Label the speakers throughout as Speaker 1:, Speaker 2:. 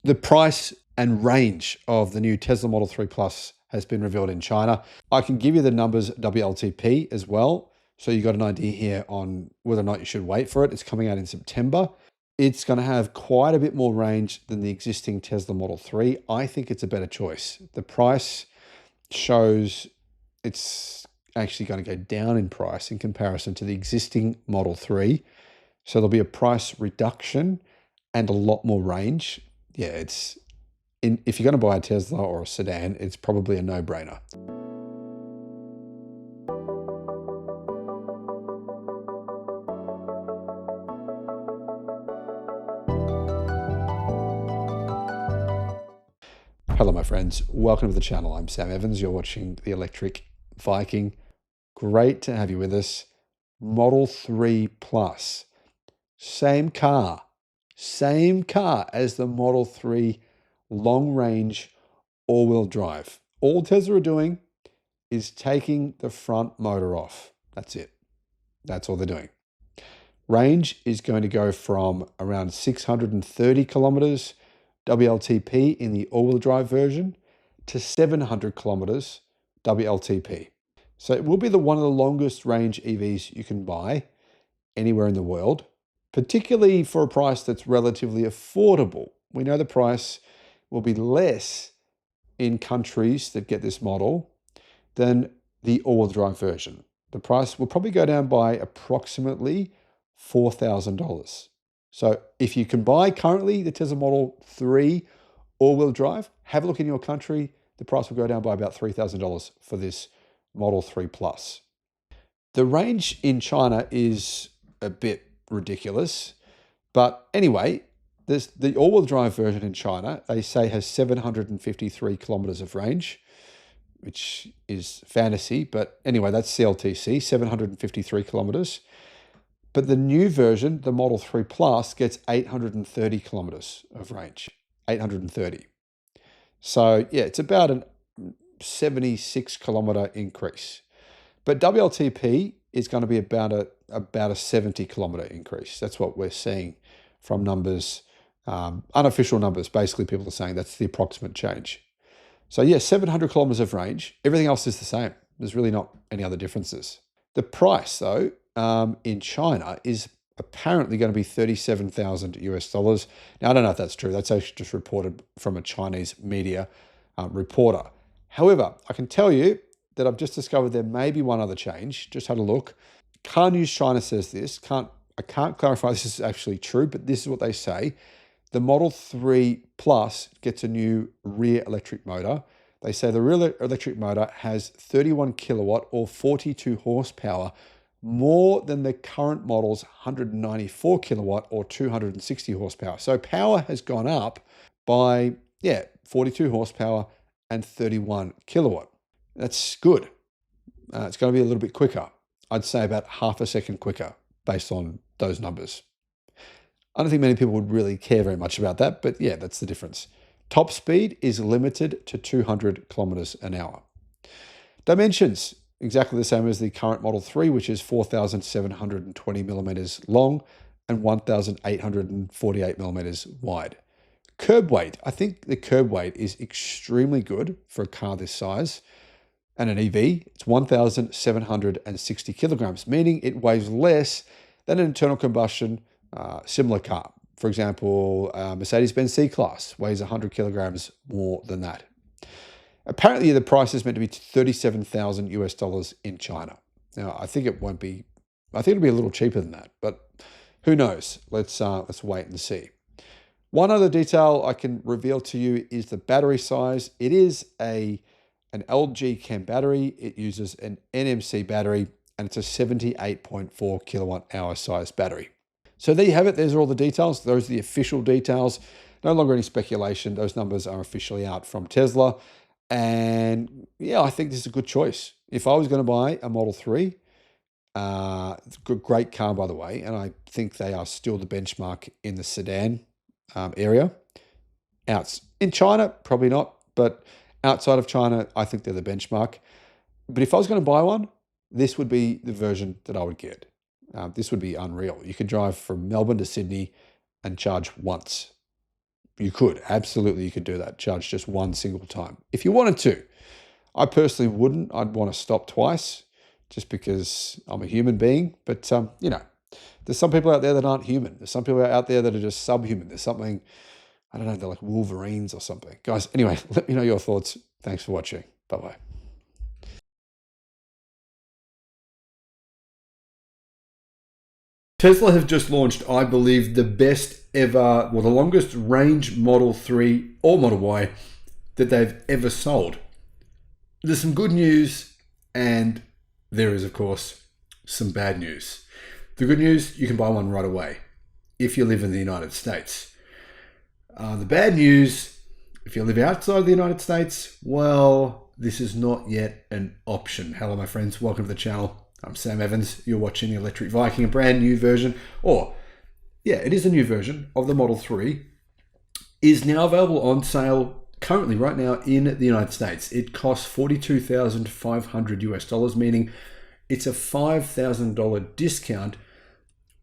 Speaker 1: The price and range of the new Tesla Model 3 Plus has been revealed in China. I can give you the numbers WLTP as well. So you got an idea here on whether or not you should wait for it. It's coming out in September. It's going to have quite a bit more range than the existing Tesla Model 3. I think it's a better choice. The price shows it's actually going to go down in price in comparison to the existing Model 3. So there'll be a price reduction and a lot more range. Yeah, if you're going to buy a Tesla or a sedan, it's probably a no-brainer. Hello, my friends. Welcome to the channel. I'm Sam Evans. You're watching the Electric Viking. Great to have you with us. Model 3 Plus. Same car as the Model 3 long-range all-wheel drive. All Tesla are doing is taking the front motor off. That's it. That's all they're doing. Range is going to go from around 630 kilometers WLTP in the all-wheel drive version to 700 kilometers WLTP. So it will be one of the longest range EVs you can buy anywhere in the world, particularly for a price that's relatively affordable. We know the price will be less in countries that get this model than the all-wheel drive version. The price will probably go down by approximately $4,000. So if you can buy currently the Tesla Model 3 all-wheel drive, have a look in your country. The price will go down by about $3,000 for this Model 3 Plus. The range in China is a bit ridiculous, but anyway, the all-wheel drive version in China, they say has 753 kilometers of range, which is fantasy, but anyway, that's CLTC, 753 kilometers. But the new version, the Model 3 Plus, gets 830 kilometers of range, 830. So yeah, it's about a 76 kilometer increase. But WLTP is going to be about a 70 kilometer increase. That's what we're seeing from numbers, unofficial numbers. Basically, people are saying that's the approximate change. So yeah, 700 kilometers of range. Everything else is the same. There's really not any other differences. The price, though, in China is apparently going to be 37,000 US dollars. Now, I don't know if that's true. That's actually just reported from a Chinese media reporter. However, I can tell you that I've just discovered there may be one other change. Just had a look. Car News China says this. I can't clarify this is actually true, but this is what they say. The Model 3 Plus gets a new rear electric motor. They say the rear electric motor has 31 kilowatt or 42 horsepower, more than the current model's 194 kilowatt or 260 horsepower. So power has gone up by, 42 horsepower and 31 kilowatt. That's good. It's going to be a little bit quicker. I'd say about half a second quicker based on those numbers. I don't think many people would really care very much about that, but yeah, that's the difference. Top speed is limited to 200 kilometers an hour. Dimensions, exactly the same as the current Model 3, which is 4,720 millimeters long and 1,848 millimeters wide. Curb weight, I think the curb weight is extremely good for a car this size. And an EV, it's 1,760 kilograms, meaning it weighs less than an internal combustion similar car. For example, Mercedes-Benz C-Class weighs 100 kilograms more than that. Apparently, the price is meant to be 37,000 US dollars in China. Now, I think it won't be. I think it'll be a little cheaper than that, but who knows? Let's wait and see. One other detail I can reveal to you is the battery size. It is an LG Chem battery. It uses an NMC battery, and it's a 78.4 kilowatt hour size battery. So there you have it. There's all the details. Those are the official details. No longer any speculation. Those numbers are officially out from Tesla. And yeah, I think this is a good choice. If I was going to buy a Model 3, great car, by the way, and I think they are still the benchmark in the sedan area. In China, probably not, but outside of China, I think they're the benchmark. But if I was going to buy one, this would be the version that I would get. This would be unreal. You could drive from Melbourne to Sydney and charge once. You could, absolutely, you could do that. Charge just one single time if you wanted to. I personally wouldn't. I'd want to stop twice just because I'm a human being. But, you know, there's some people out there that aren't human. There's some people out there that are just subhuman. There's something, I don't know, they're like Wolverines or something. Guys, anyway, let me know your thoughts. Thanks for watching. Bye-bye. Tesla have just launched, I believe, the best ever, well, the longest range Model 3 or Model Y that they've ever sold. There's some good news, and there is, of course, some bad news. The good news, you can buy one right away if you live in the United States. The bad news, if you live outside of the United States, well, this is not yet an option. Hello, my friends. Welcome to the channel. I'm Sam Evans. You're watching the Electric Viking, a brand new version, or yeah, it is a new version of the Model 3, is now available on sale currently right now in the United States. It costs $42,500 US, meaning it's a $5,000 discount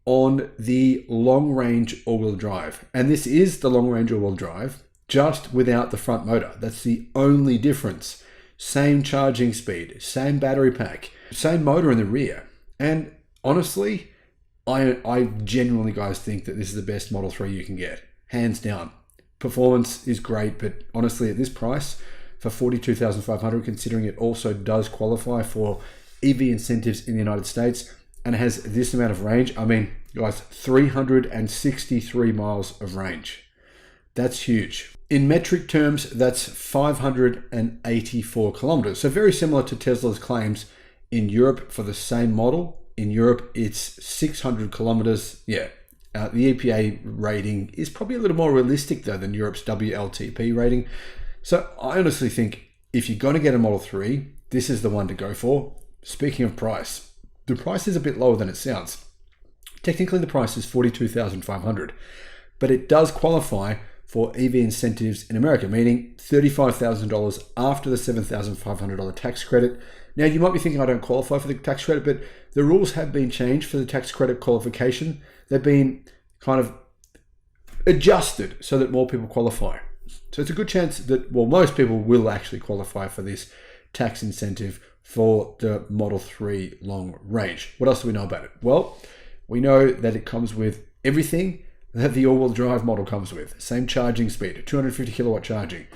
Speaker 1: on the long-range all-wheel drive. And this is the long-range all-wheel drive, just without the front motor. That's the only difference. Same charging speed, same battery pack, same motor in the rear. And honestly, I genuinely, guys, think that this is the best Model 3 you can get. Hands down. Performance is great, but honestly, at this price, for $42,500, considering it also does qualify for EV incentives in the United States, and it has this amount of range. I mean, guys, 363 miles of range. That's huge. In metric terms, that's 584 kilometers. So very similar to Tesla's claims in Europe for the same model. In Europe, it's 600 kilometers. Yeah, the EPA rating is probably a little more realistic though than Europe's WLTP rating. So I honestly think if you're going to get a Model 3, this is the one to go for. Speaking of price, the price is a bit lower than it sounds. Technically, the price is $42,500, but it does qualify for EV incentives in America, meaning $35,000 after the $7,500 tax credit. Now, you might be thinking I don't qualify for the tax credit, but the rules have been changed for the tax credit qualification. They've been kind of adjusted so that more people qualify. So it's a good chance that, well, most people will actually qualify for this tax incentive for the Model 3 long range. What else do we know about it? Well, we know that it comes with everything that the all-wheel drive model comes with. Same charging speed, 250 kilowatt charging.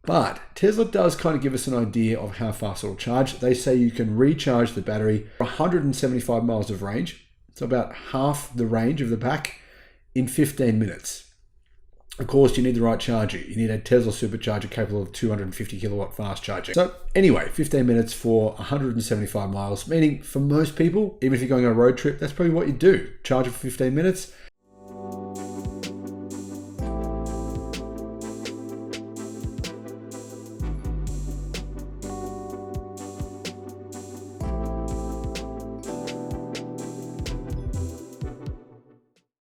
Speaker 1: But Tesla does kind of give us an idea of how fast it'll charge. They say you can recharge the battery for 175 miles of range, so about half the range of the pack, in 15 minutes. Of course, you need the right charger. You need a Tesla supercharger capable of 250 kilowatt fast charging. So anyway, 15 minutes for 175 miles, meaning for most people, even if you're going on a road trip, that's probably what you do. Charge it for 15 minutes,